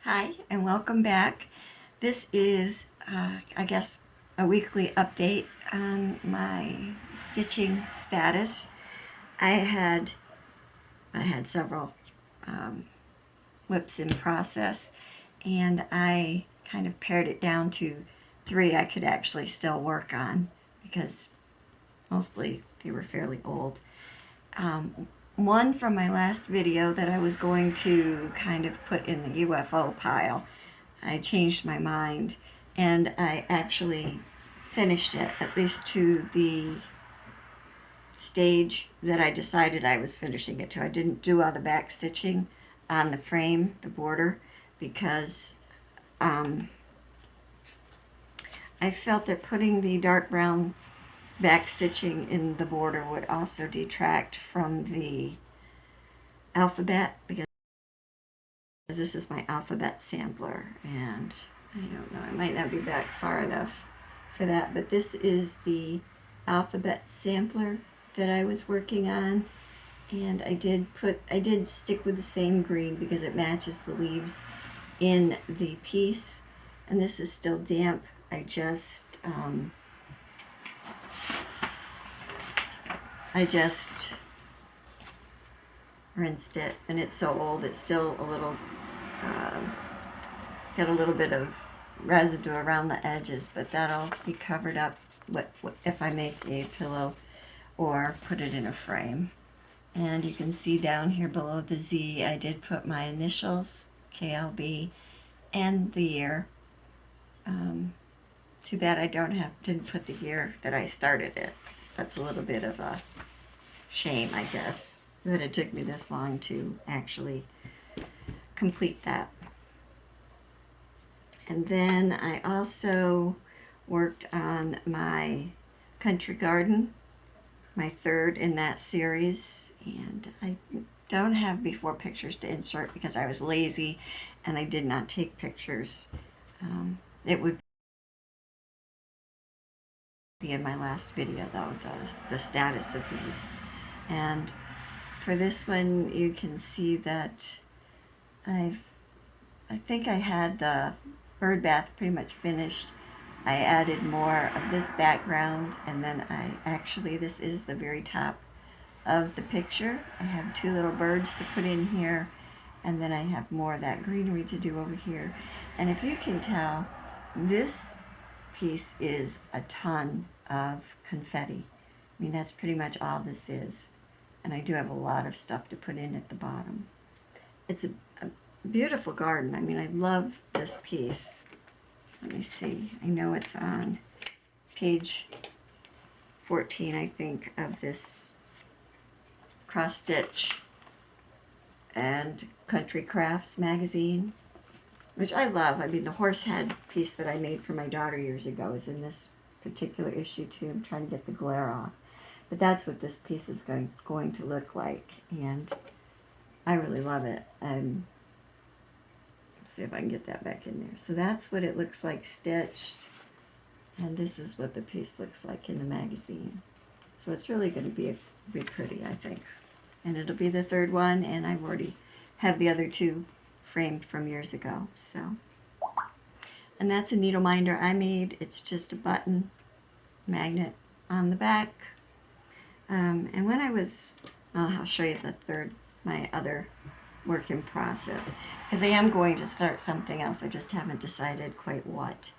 Hi, and welcome back. This is, I guess, a weekly update on my stitching status. I had several whips in process, and I kind of pared it down to 3 I could actually still work on because mostly they were fairly old. One from my last video that I was going to kind of put in the UFO pile, I changed my mind and I actually finished it, at least to the stage that I decided I was finishing it to. I didn't do all the back stitching on the frame, the border, because I felt that putting the dark brown back stitching in the border would also detract from the alphabet, because this is my alphabet sampler, and I don't know, I might not be back far enough for that, but this is the alphabet sampler that I was working on, and I did stick with the same green because it matches the leaves in the piece, and this is still damp. I just rinsed it, and it's so old it's still a little got a little bit of residue around the edges, but that'll be covered up if I make a pillow or put it in a frame. And you can see down here below the Z, I did put my initials, KLB, and the year. Too bad I didn't put the year that I started it. That's a little bit of a shame, I guess, that it took me this long to actually complete that. And then I also worked on my country garden, my third in that series, and I don't have before pictures to insert because I was lazy and I did not take pictures. It would be in my last video though, the status of these. And for this one you can see that I think I had the bird bath pretty much finished. I added more of this background, and then this is the very top of the picture. I have 2 little birds to put in here, and then I have more of that greenery to do over here. And if you can tell, this piece is a ton of confetti. I mean, that's pretty much all this is. And I do have a lot of stuff to put in at the bottom. It's a beautiful garden. I mean, I love this piece. Let me see. I know it's on page 14, I think, of this cross stitch and country crafts magazine, which I love. I mean, the horse head piece that I made for my daughter years ago is in this particular issue too. I'm trying to get the glare off, but that's what this piece is going to look like, and I really love it. See if I can get that back in there. So that's what it looks like stitched, and this is what the piece looks like in the magazine. So it's really going to be pretty, I think. And it'll be the 3rd one, and I've already have the other 2 framed from years ago. So, and that's a needle minder I made. It's just a button magnet on the back. And when I'll show you my other work in process, because I am going to start something else. I just haven't decided quite what.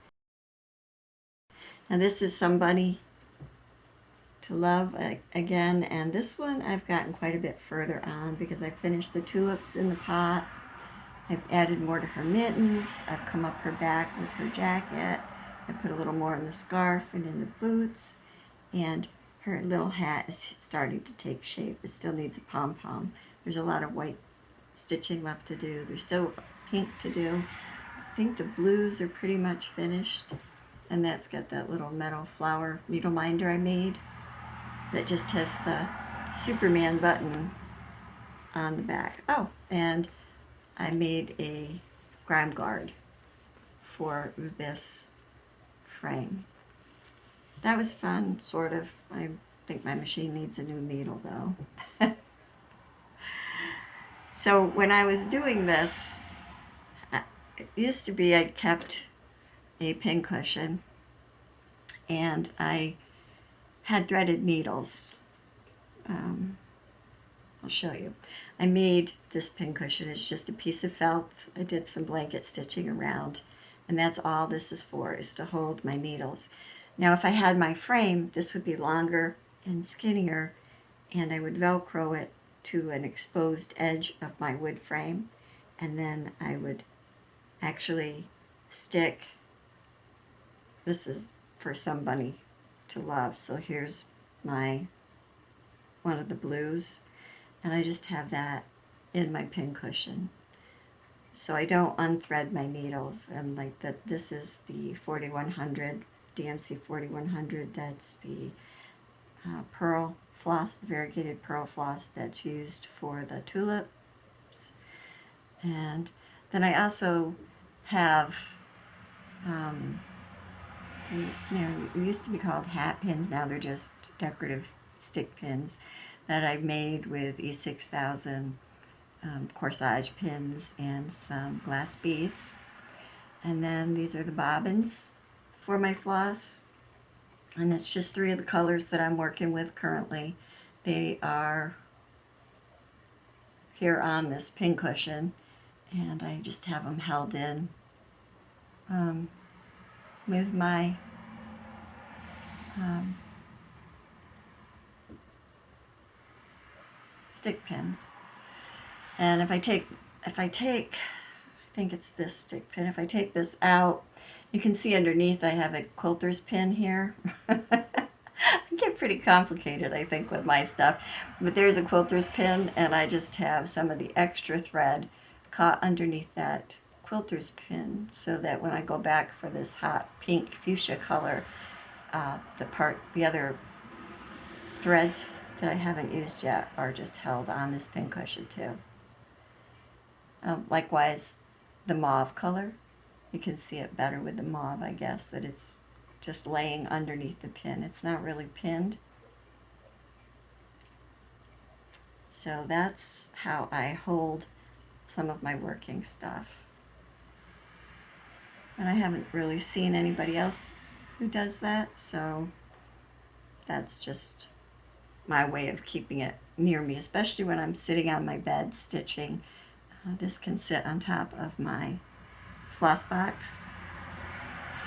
Now this is Somebody to Love again, and this one I've gotten quite a bit further on because I finished the tulips in the pot. I've added more to her mittens. I've come up her back with her jacket. I put a little more in the scarf and in the boots, and her little hat is starting to take shape. It still needs a pom-pom. There's a lot of white stitching left to do. There's still pink to do. I think the blues are pretty much finished, and that's got that little metal flower needle minder I made that just has the Superman button on the back. Oh, and I made a grime guard for this frame. That was fun, sort of. I think my machine needs a new needle though. So when I was doing this, it used to be I kept a pin cushion, and I had threaded needles. I'll show you. I made this pin cushion. It's just a piece of felt. I did some blanket stitching around, and that's all this is for, is to hold my needles. Now if I had my frame, this would be longer and skinnier, and I would Velcro it to an exposed edge of my wood frame, and then I would actually stick, this is for somebody to love, so here's my one of the blues, and I just have that in my pin cushion, so I don't unthread my needles. And like that, this is the 4100 DMC 4100. That's the pearl floss, the variegated pearl floss that's used for the tulips. And then I also have it used to be called hat pins. Now they're just decorative stick pins that I made with E6000 corsage pins and some glass beads. And then these are the bobbins for my floss, and it's just 3 of the colors that I'm working with currently. They are here on this pin cushion, and I just have them held in with my stick pins. And if I take, I think it's this stick pin, if I take this out, you can see underneath I have a quilter's pin here. I get pretty complicated, I think, with my stuff. But there's a quilter's pin, and I just have some of the extra thread caught underneath that quilter's pin, so that when I go back for this hot pink fuchsia color, the other threads that I haven't used yet are just held on this pin cushion too. Likewise, the mauve color, you can see it better with the mauve, I guess, that it's just laying underneath the pin. It's not really pinned. So that's how I hold some of my working stuff. And I haven't really seen anybody else who does that, so that's just my way of keeping it near me, especially when I'm sitting on my bed stitching. This can sit on top of my floss box,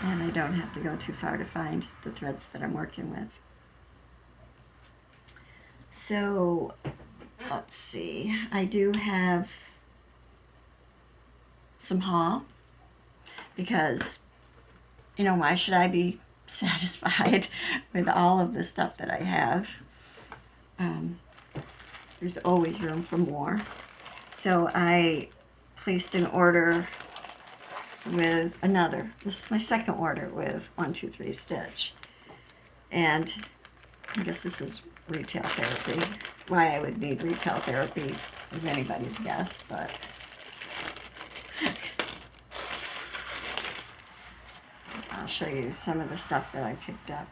and I don't have to go too far to find the threads that I'm working with. So let's see, I do have some haul, because, you know, why should I be satisfied with all of the stuff that I have? There's always room for more. So I placed an order with another. This is my second order with 123 Stitch. And I guess this is retail therapy. Why I would need retail therapy is anybody's guess, but I'll show you some of the stuff that I picked up.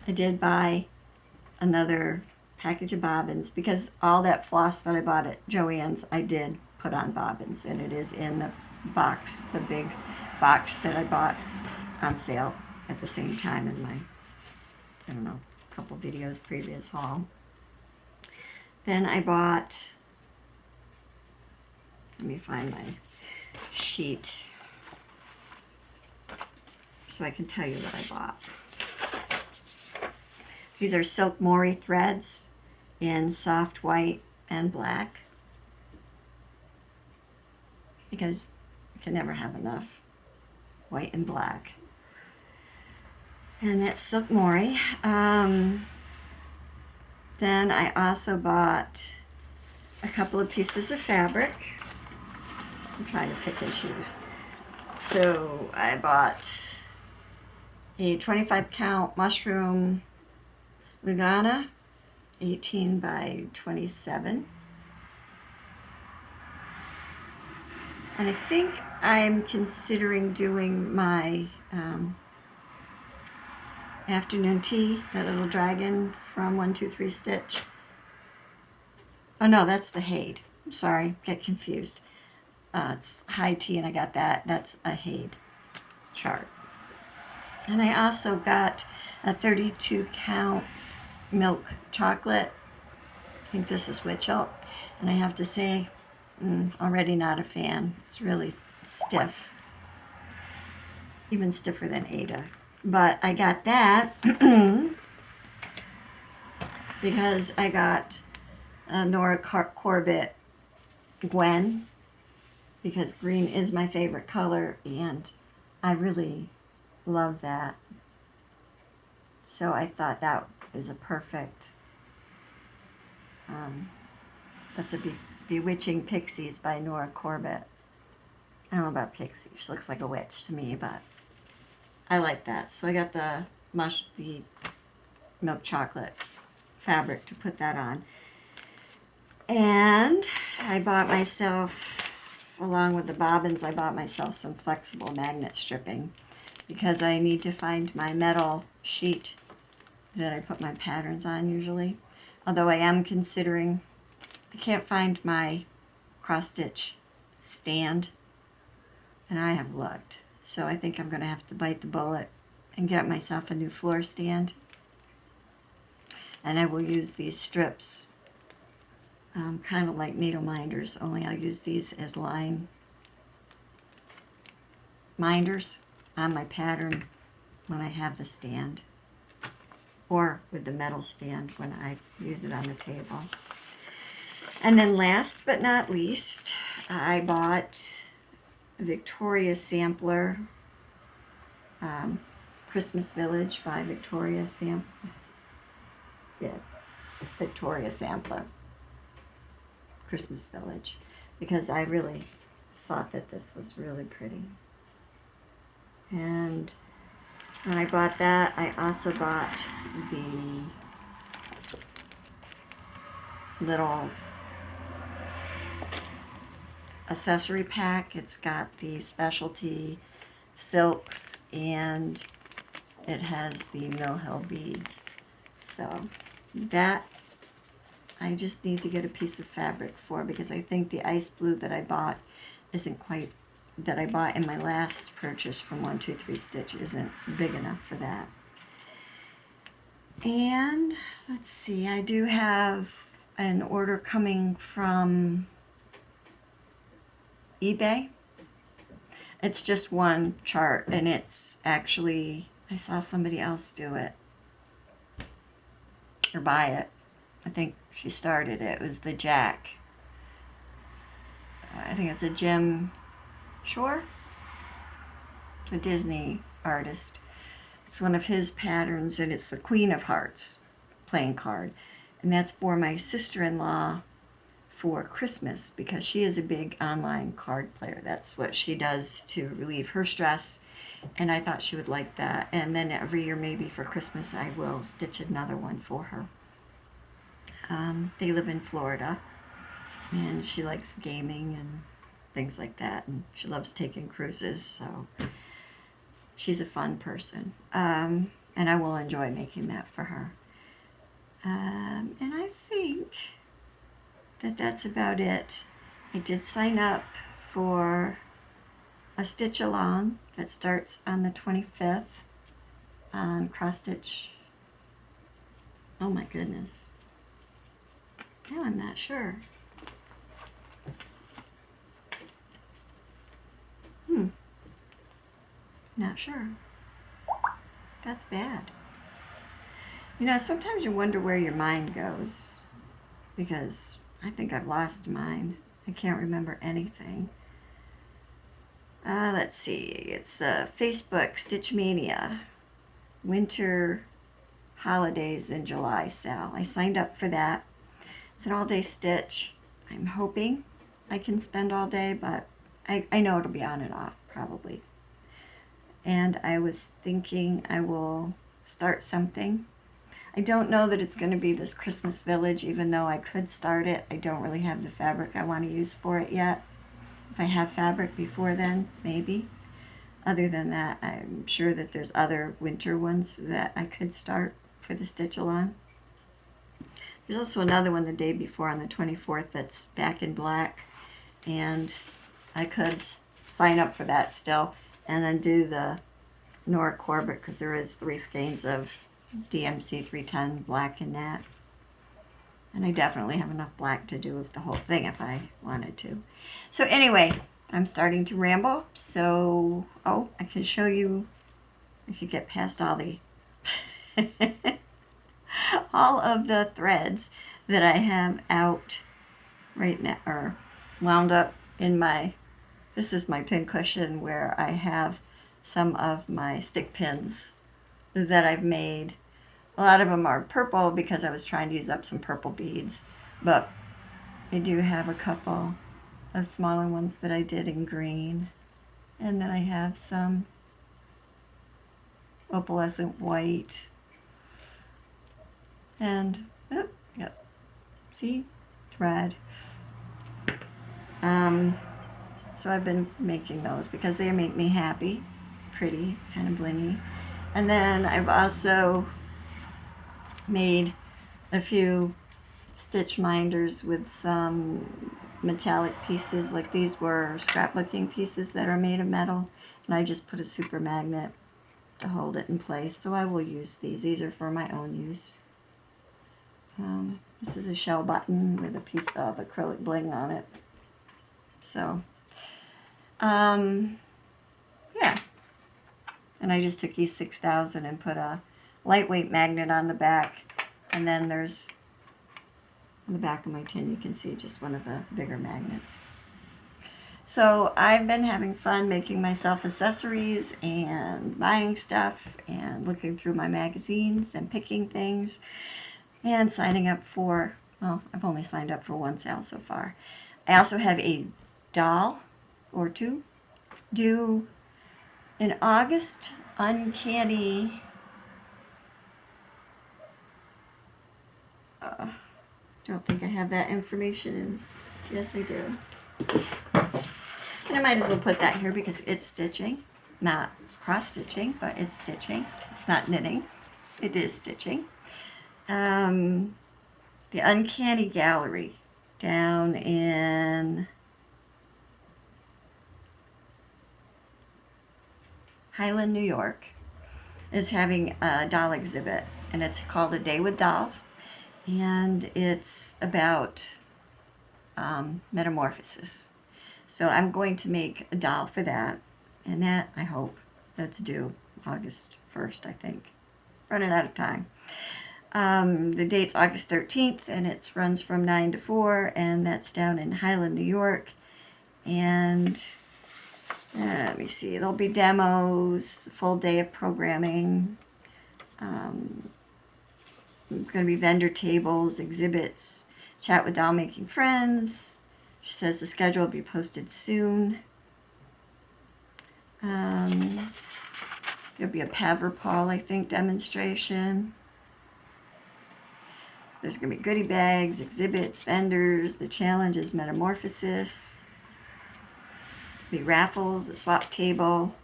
I did buy another package of bobbins, because all that floss that I bought at Joann's I did put on bobbins, and it is in the box, the big box that I bought on sale at the same time in my, I don't know, couple videos previous haul. Then I bought, let me find my sheet so I can tell you what I bought. These are silk mori threads in soft white and black, because you can never have enough white and black. And that's silk mori. Then I also bought a couple of pieces of fabric. I'm trying to pick and choose. So I bought a 25 count mushroom Lugana, 18 by 27. And I think I'm considering doing my afternoon tea, that little dragon from 123 Stitch. Oh no, that's the Haid. I'm sorry, get confused. It's high tea, and I got that. That's a Haid chart. And I also got a 32 count milk chocolate. I think this is Witchell. And I have to say, already not a fan. It's really stiff. Even stiffer than Ada. But I got that because I got Nora Corbett Gwen, because green is my favorite color, and I really love that. So I thought that is a perfect, that's a Bewitching Pixies by Nora Corbett. I don't know about Pixie. She looks like a witch to me, but I like that. So I got the milk chocolate fabric to put that on. And I bought myself, along with the bobbins, I bought myself some flexible magnet stripping, because I need to find my metal sheet that I put my patterns on usually. Although I am considering, I can't find my cross stitch stand, and I have looked. So I think I'm going to have to bite the bullet and get myself a new floor stand. And I will use these strips, kind of like needle minders, only I'll use these as line minders on my pattern when I have the stand, or with the metal stand when I use it on the table. And then last but not least, I bought a Victoria sampler, Christmas Village by Victoria Victoria Sampler, Christmas Village, because I really thought that this was really pretty. And when I bought that, I also bought the little accessory pack. It's got the specialty silks, and it has the Mill Hill beads. So that I just need to get a piece of fabric for, because I think the ice blue that I bought isn't quite, that I bought in my last purchase from 123 Stitch isn't big enough for that. And let's see, I do have an order coming from eBay. It's just one chart, and it's actually, I saw somebody else do it or buy it. I think she started it. It was the Jack. I think it's a Jim Shore, the Disney artist. It's one of his patterns, and it's the Queen of Hearts playing card. And that's for my sister-in-law for Christmas, because she is a big online card player. That's what she does to relieve her stress, and I thought she would like that. And then every year, maybe for Christmas, I will stitch another one for her. They live in Florida, and she likes gaming and things like that, and she loves taking cruises, so she's a fun person, and I will enjoy making that for her. And I think that that's about it. I did sign up for a stitch along that starts on the 25th on cross stitch. Oh my goodness. Now I'm not sure. Not sure. That's bad. You know, sometimes you wonder where your mind goes, because I think I've lost mine. I can't remember anything. Let's see. It's Facebook Stitch Mania Winter Holidays in July sale. I signed up for that. It's an all-day stitch. I'm hoping I can spend all day, but I know it'll be on and off probably. And I was thinking I will start something. I don't know that it's going to be this Christmas Village, even though I could start it. I don't really have the fabric I want to use for it yet. If I have fabric before then, maybe. Other than that, I'm sure that there's other winter ones that I could start for the stitch along. There's also another one the day before on the 24th that's back in black, and I could sign up for that still and then do the Nora Corbett, because there is 3 skeins of DMC 310 black in that. And I definitely have enough black to do the whole thing if I wanted to. So anyway, I'm starting to ramble. So, oh, I can show you, if you get past all the all of the threads that I have out right now, or wound up in my, this is my pin cushion where I have some of my stick pins that I've made. A lot of them are purple because I was trying to use up some purple beads, but I do have a couple of smaller ones that I did in green, and then I have some opalescent white, and oh, yep, see, thread. So I've been making those because they make me happy, pretty, kind of blingy. And then I've also made a few stitch minders with some metallic pieces. Like these were scrapbooking pieces that are made of metal, and I just put a super magnet to hold it in place. So I will use these. These are for my own use. This is a shell button with a piece of acrylic bling on it. So, yeah. And I just took E6000 and put a lightweight magnet on the back. And then there's, on the back of my tin, you can see just one of the bigger magnets. So I've been having fun making myself accessories and buying stuff and looking through my magazines and picking things and signing up for, well, I've only signed up for one sale so far. I also have a doll or two due in August. Uncanny, don't think I have that information in. Yes, I do. And I might as well put that here because it's stitching, not cross stitching, but it's stitching. It's not knitting, it is stitching. The Uncanny Gallery down in Highland, New York, is having a doll exhibit, and it's called A Day with Dolls, and it's about metamorphosis. So I'm going to make a doll for that, and that, I hope, that's due August 1st, I think. Running out of time. The date's August 13th, and it runs from 9 to 4, and that's down in Highland, New York. And let me see, there'll be demos, full day of programming. It's going to be vendor tables, exhibits, chat with doll making friends. She says the schedule will be posted soon. There'll be a Paverpal, I think, demonstration. So there's going to be goodie bags, exhibits, vendors. The challenge is metamorphosis. There'll be raffles, a swap table.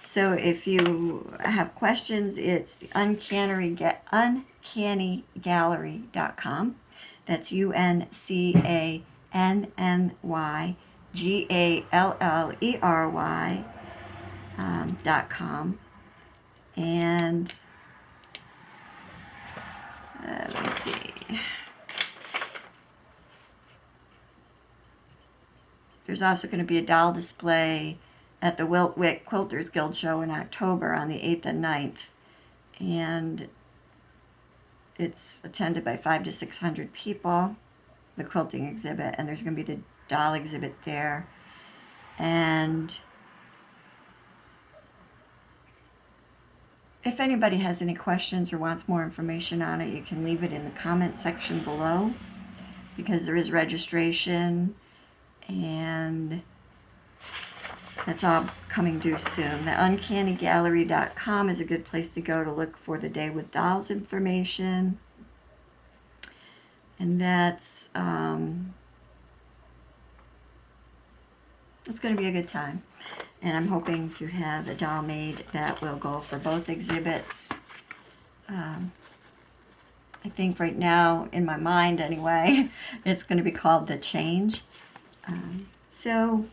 So if you have questions, it's the uncannygallery.com. That's UNCANNYGALLERY.com. And let me see. There's also going to be a doll display at the Wilt-Wick Quilters Guild Show in October on the 8th and 9th. And it's attended by 500 to 600 people, the quilting exhibit, and there's going to be the doll exhibit there. And if anybody has any questions or wants more information on it, you can leave it in the comment section below, because there is registration, and that's all coming due soon. The uncannygallery.com is a good place to go to look for the Day with Dolls information. And that's it's going to be a good time. And I'm hoping to have a doll made that will go for both exhibits. I think right now, in my mind anyway, it's going to be called The Change. So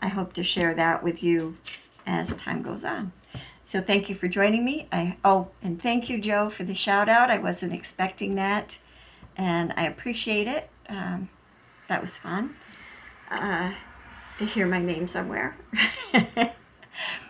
I hope to share that with you as time goes on. So thank you for joining me. And thank you, Joe, for the shout out. I wasn't expecting that, and I appreciate it. That was fun to hear my name somewhere.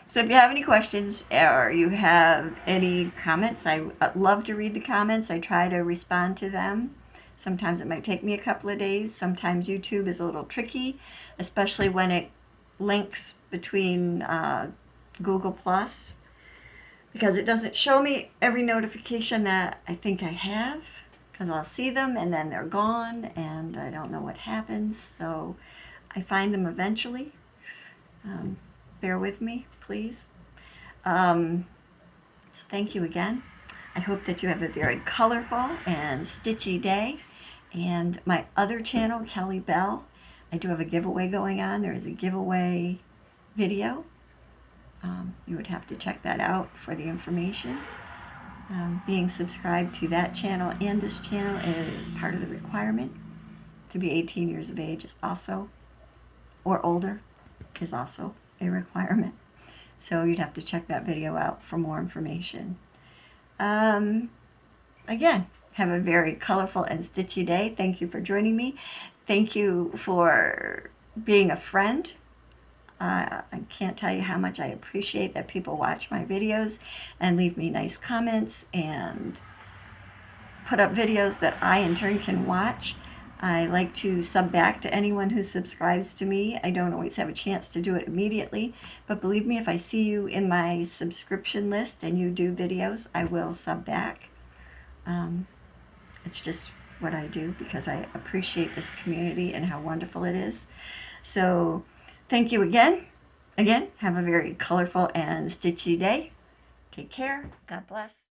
So if you have any questions or you have any comments, I love to read the comments. I try to respond to them. Sometimes it might take me a couple of days. Sometimes YouTube is a little tricky, especially when it links between Google Plus, because it doesn't show me every notification that I think I have, because I'll see them and then they're gone and I don't know what happens. So I find them eventually. Bear with me, please. So thank you again. I hope that you have a very colorful and stitchy day. And my other channel, Kelly Bell, I do have a giveaway going on. There is a giveaway video. You would have to check that out for the information. Being subscribed to that channel and this channel is part of the requirement. To be 18 years of age is also, or older, is also a requirement. So you'd have to check that video out for more information. Again, have a very colorful and stitchy day. Thank you for joining me. Thank you for being a friend. I can't tell you how much I appreciate that people watch my videos and leave me nice comments and put up videos that I in turn can watch. I like to sub back to anyone who subscribes to me. I don't always have a chance to do it immediately, but believe me, if I see you in my subscription list and you do videos, I will sub back. It's just what I do because I appreciate this community and how wonderful it is. So thank you again. Again, have a very colorful and stitchy day. Take care. God bless.